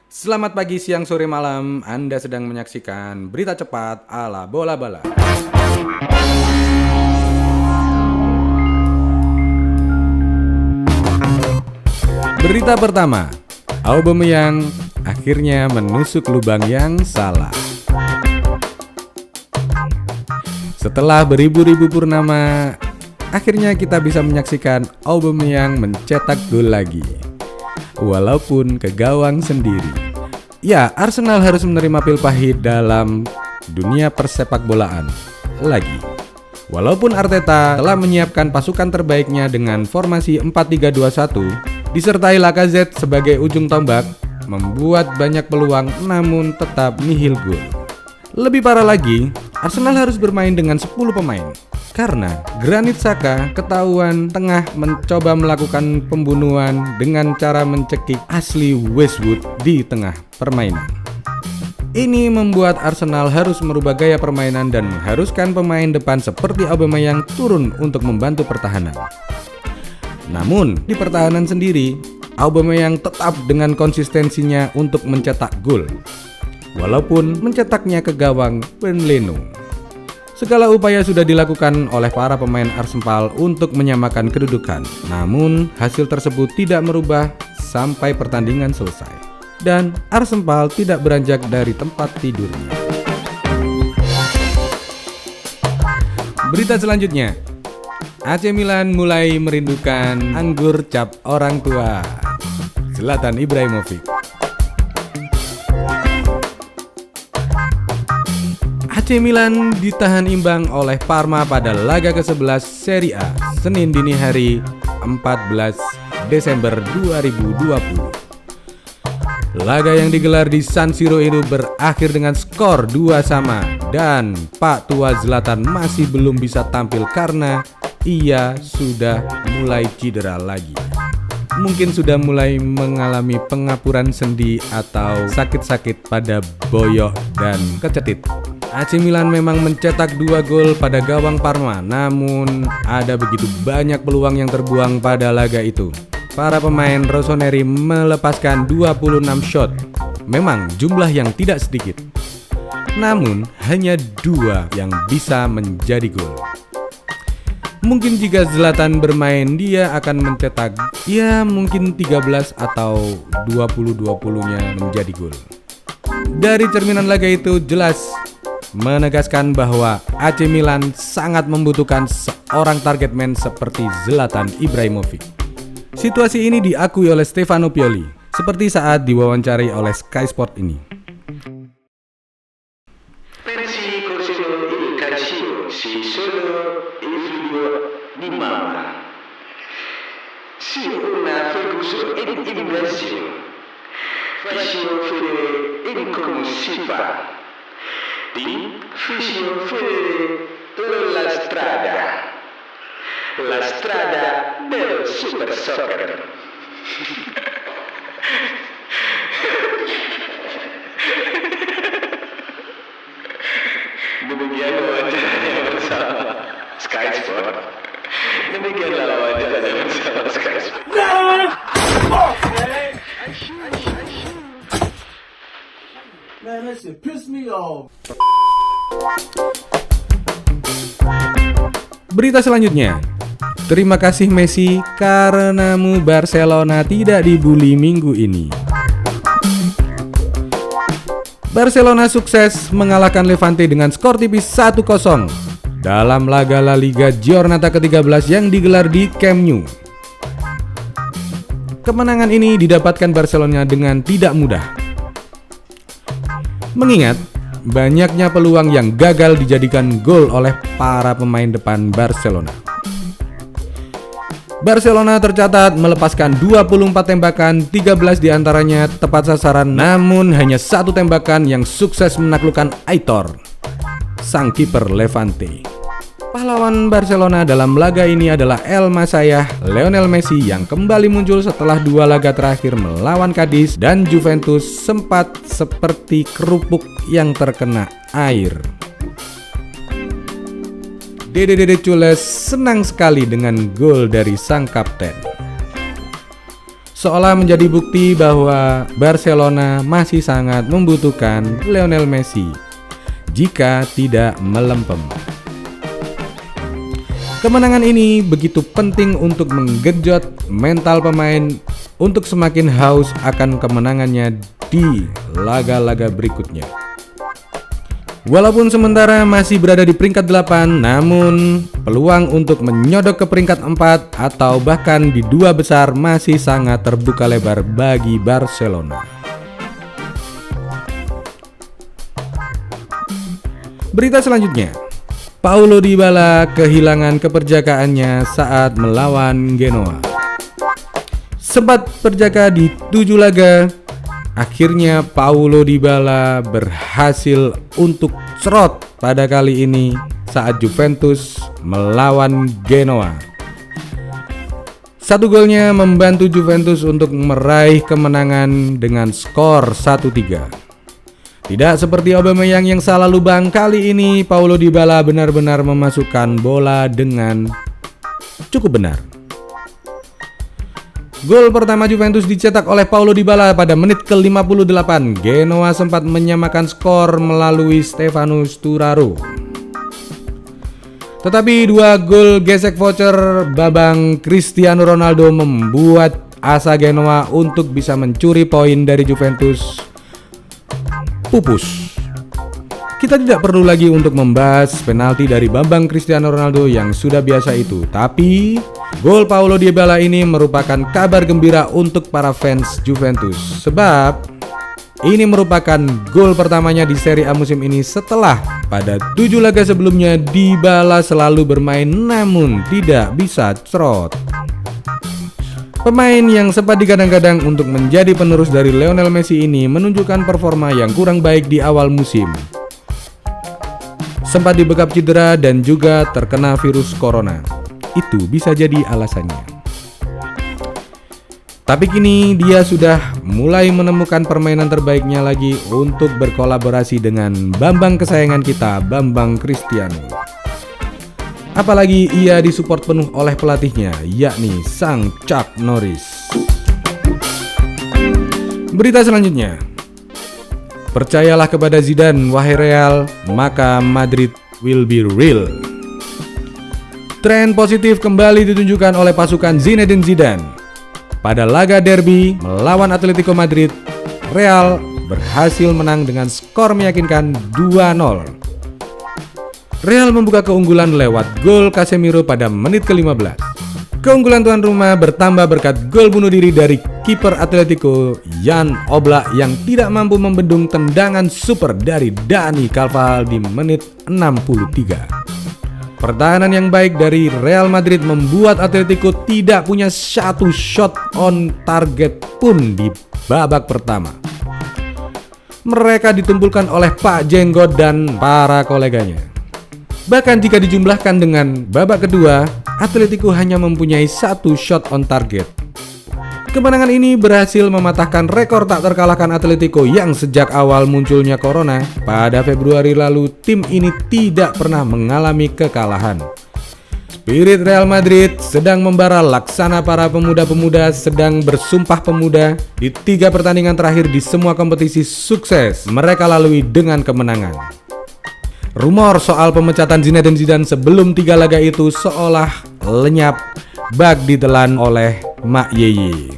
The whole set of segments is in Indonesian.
Selamat pagi, siang, sore, malam. Anda sedang menyaksikan berita cepat ala bola bala. Berita pertama, Aubameyang akhirnya menusuk lubang yang salah. Setelah beribu-ribu purnama, akhirnya kita bisa menyaksikan Aubameyang mencetak gol lagi. Walaupun ke gawang sendiri. Ya, Arsenal harus menerima pil pahit dalam dunia persepak bolaan lagi. Walaupun Arteta telah menyiapkan pasukan terbaiknya dengan formasi 4-3-2-1 disertai Lacazette sebagai ujung tombak, membuat banyak peluang namun tetap nihil gol. Lebih parah lagi, Arsenal harus bermain dengan 10 pemain karena Granit Xhaka ketahuan tengah mencoba melakukan pembunuhan dengan cara mencekik Ashley Westwood di tengah permainan. Ini membuat Arsenal harus merubah gaya permainan dan mengharuskan pemain depan seperti Aubameyang turun untuk membantu pertahanan. Namun, di pertahanan sendiri, Aubameyang tetap dengan konsistensinya untuk mencetak gol. Walaupun mencetaknya ke gawang Benleno. Segala upaya sudah dilakukan oleh para pemain Arsenal untuk menyamakan kedudukan. Namun, hasil tersebut tidak merubah sampai pertandingan selesai. Dan Arsenal tidak beranjak dari tempat tidurnya. Berita selanjutnya, AC Milan mulai merindukan anggur cap orang tua, Zlatan Ibrahimovic. AC Milan ditahan imbang oleh Parma pada laga ke-11 Serie A Senin dini hari 14 Desember 2020. Laga yang digelar di San Siro itu berakhir dengan skor 2-2 dan Pak Tua Zlatan masih belum bisa tampil karena ia sudah mulai cedera lagi. Mungkin sudah mulai mengalami pengapuran sendi atau sakit-sakit pada boyok dan kecetit. AC Milan memang mencetak 2 gol pada gawang Parma, namun ada begitu banyak peluang yang terbuang pada laga itu. Para pemain rossoneri melepaskan 26 shot. Memang jumlah yang tidak sedikit. Namun hanya 2 yang bisa menjadi gol. Mungkin jika Zlatan bermain dia akan mencetak mungkin 13 atau 20-20-nya menjadi gol. Dari cerminan laga itu jelas menegaskan bahwa AC Milan sangat membutuhkan seorang target man seperti Zlatan Ibrahimovic. Situasi ini diakui oleh Stefano Pioli seperti saat diwawancari oleh Sky Sport ini. La strada del super soccer. Demikian wawancaranya bersama Sky Sport. Demikianlah wawancaranya bersama Sky Sport. Man, that shit pissed me off. Berita selanjutnya, terima kasih Messi karenamu Barcelona tidak dibully minggu ini. Barcelona sukses mengalahkan Levante dengan skor tipis 1-0 dalam laga La Liga Giornata ke-13 yang digelar di Camp Nou. Kemenangan ini didapatkan Barcelona dengan tidak mudah. Mengingat banyaknya peluang yang gagal dijadikan gol oleh para pemain depan Barcelona. Barcelona tercatat melepaskan 24 tembakan, 13 diantaranya tepat sasaran, namun hanya 1 tembakan yang sukses menaklukkan Aitor, sang kiper Levante. Pahlawan Barcelona dalam laga ini adalah El Masayah, Lionel Messi yang kembali muncul setelah 2 laga terakhir melawan Cadiz dan Juventus sempat seperti kerupuk yang terkena air. Dede Cules senang sekali dengan gol dari sang kapten. seolah menjadi bukti bahwa Barcelona masih sangat membutuhkan Lionel Messi jika tidak melempem. Kemenangan ini begitu penting untuk menggenjot mental pemain untuk semakin haus akan kemenangannya di laga-laga berikutnya. Walaupun sementara masih berada di peringkat 8, namun peluang untuk menyodok ke peringkat 4 atau bahkan di 2 besar masih sangat terbuka lebar bagi Barcelona. Berita selanjutnya, Paulo Dybala kehilangan keperjakaannya saat melawan Genoa. Sempat berjaka di 7 laga, akhirnya Paulo Dybala berhasil untuk cerot pada kali ini saat Juventus melawan Genoa. 1 golnya membantu Juventus untuk meraih kemenangan dengan skor 1-3. Tidak seperti Aubameyang yang salah lubang, kali ini Paulo Dybala benar-benar memasukkan bola dengan cukup benar. Gol pertama Juventus dicetak oleh Paulo Dybala pada menit ke-58. Genoa sempat menyamakan skor melalui Stefano Sturaro. Tetapi 2 gol gesek voucher babang Cristiano Ronaldo membuat asa Genoa untuk bisa mencuri poin dari Juventus pupus. Kita tidak perlu lagi untuk membahas penalti dari Bambang Cristiano Ronaldo yang sudah biasa itu. Tapi gol Paulo Dybala ini merupakan kabar gembira untuk para fans Juventus, sebab ini merupakan gol pertamanya di Serie A musim ini setelah pada 7 laga sebelumnya Dybala selalu bermain namun tidak bisa cerot. Pemain yang sempat digadang-gadang untuk menjadi penerus dari Lionel Messi ini menunjukkan performa yang kurang baik di awal musim. Sempat dibekap cedera dan juga terkena virus corona. Itu bisa jadi alasannya. Tapi kini dia sudah mulai menemukan permainan terbaiknya lagi untuk berkolaborasi dengan Bambang kesayangan kita, Bambang Cristiano. Apalagi ia disupport penuh oleh pelatihnya, yakni sang Chuck Norris. Berita selanjutnya, percayalah kepada Zidane, wahai Real, maka Madrid will be real. Tren positif kembali ditunjukkan oleh pasukan Zinedine Zidane. Pada laga derby melawan Atletico Madrid, Real berhasil menang dengan skor meyakinkan 2-0. Real membuka keunggulan lewat gol Casemiro pada menit ke-15. Keunggulan tuan rumah bertambah berkat gol bunuh diri dari kiper Atletico Jan Oblak yang tidak mampu membendung tendangan super dari Dani Carvajal di menit 63. Pertahanan yang baik dari Real Madrid membuat Atletico tidak punya satu shot on target pun di babak pertama. Mereka ditumpulkan oleh Pak Jenggot dan para koleganya. Bahkan jika dijumlahkan dengan babak kedua, Atletico hanya mempunyai satu shot on target. Kemenangan ini berhasil mematahkan rekor tak terkalahkan Atletico yang sejak awal munculnya Corona pada Februari lalu tim ini tidak pernah mengalami kekalahan. Spirit Real Madrid sedang membara laksana para pemuda-pemuda sedang bersumpah pemuda di 3 pertandingan terakhir di semua kompetisi sukses mereka lalui dengan kemenangan. Rumor soal pemecatan Zinedine Zidane sebelum 3 laga itu seolah lenyap bak ditelan oleh Mak Yeye.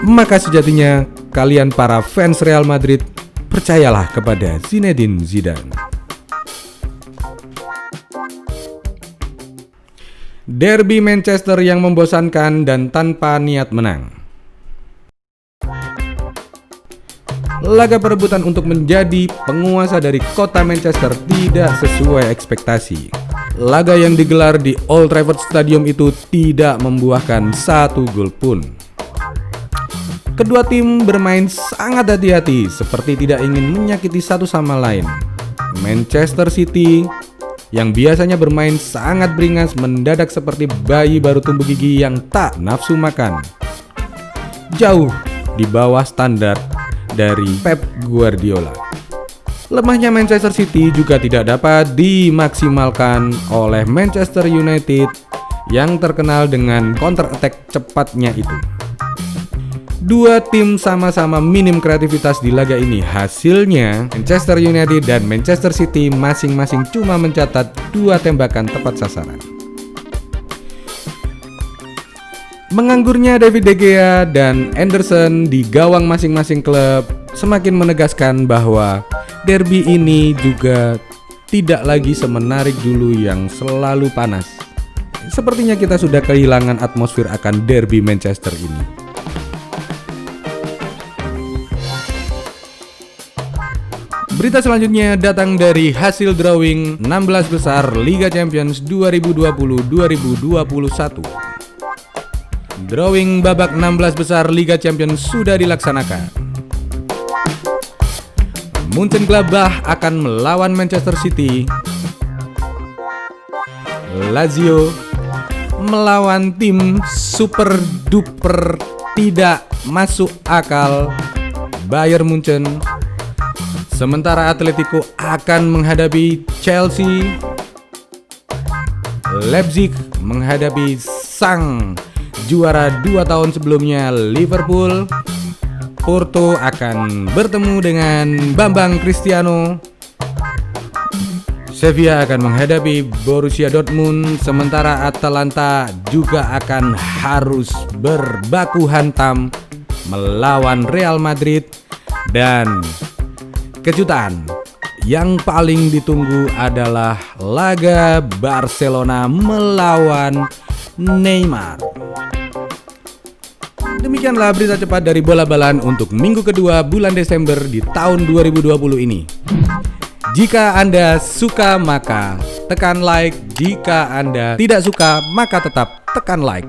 Maka sejatinya kalian para fans Real Madrid percayalah kepada Zinedine Zidane. Derby Manchester yang membosankan dan tanpa niat menang. Laga perebutan untuk menjadi penguasa dari kota Manchester tidak sesuai ekspektasi. Laga yang digelar di Old Trafford Stadium itu tidak membuahkan 1 gol pun. Kedua tim bermain sangat hati-hati, seperti tidak ingin menyakiti satu sama lain. Manchester City yang biasanya bermain sangat beringas mendadak seperti bayi baru tumbuh gigi yang tak nafsu makan. Jauh di bawah standar dari Pep Guardiola. Lemahnya Manchester City juga tidak dapat dimaksimalkan oleh Manchester United yang terkenal dengan counter attack cepatnya itu. Dua tim sama-sama minim kreativitas di laga ini. Hasilnya, Manchester United dan Manchester City masing-masing cuma mencatat 2 tembakan tepat sasaran. Menganggurnya David De Gea dan Anderson di gawang masing-masing klub semakin menegaskan bahwa derby ini juga tidak lagi semenarik dulu yang selalu panas. Sepertinya kita sudah kehilangan atmosfer akan derby Manchester ini. Berita selanjutnya datang dari hasil drawing 16 besar Liga Champions 2020-2021. Drawing babak 16 besar Liga Champions sudah dilaksanakan. Mönchengladbach akan melawan Manchester City. Lazio melawan tim super duper tidak masuk akal Bayern Munchen. Sementara Atletico akan menghadapi Chelsea. Leipzig menghadapi sang juara 2 tahun sebelumnya Liverpool. Porto akan bertemu dengan Bambang Cristiano. Sevilla akan menghadapi Borussia Dortmund. Sementara Atalanta juga akan harus berbaku hantam melawan Real Madrid. Dan kejutan yang paling ditunggu adalah laga Barcelona melawan Neymar. Demikianlah berita cepat dari Bola Balan untuk minggu kedua bulan Desember di tahun 2020 ini. Jika Anda suka maka tekan like, jika Anda tidak suka maka tetap tekan like.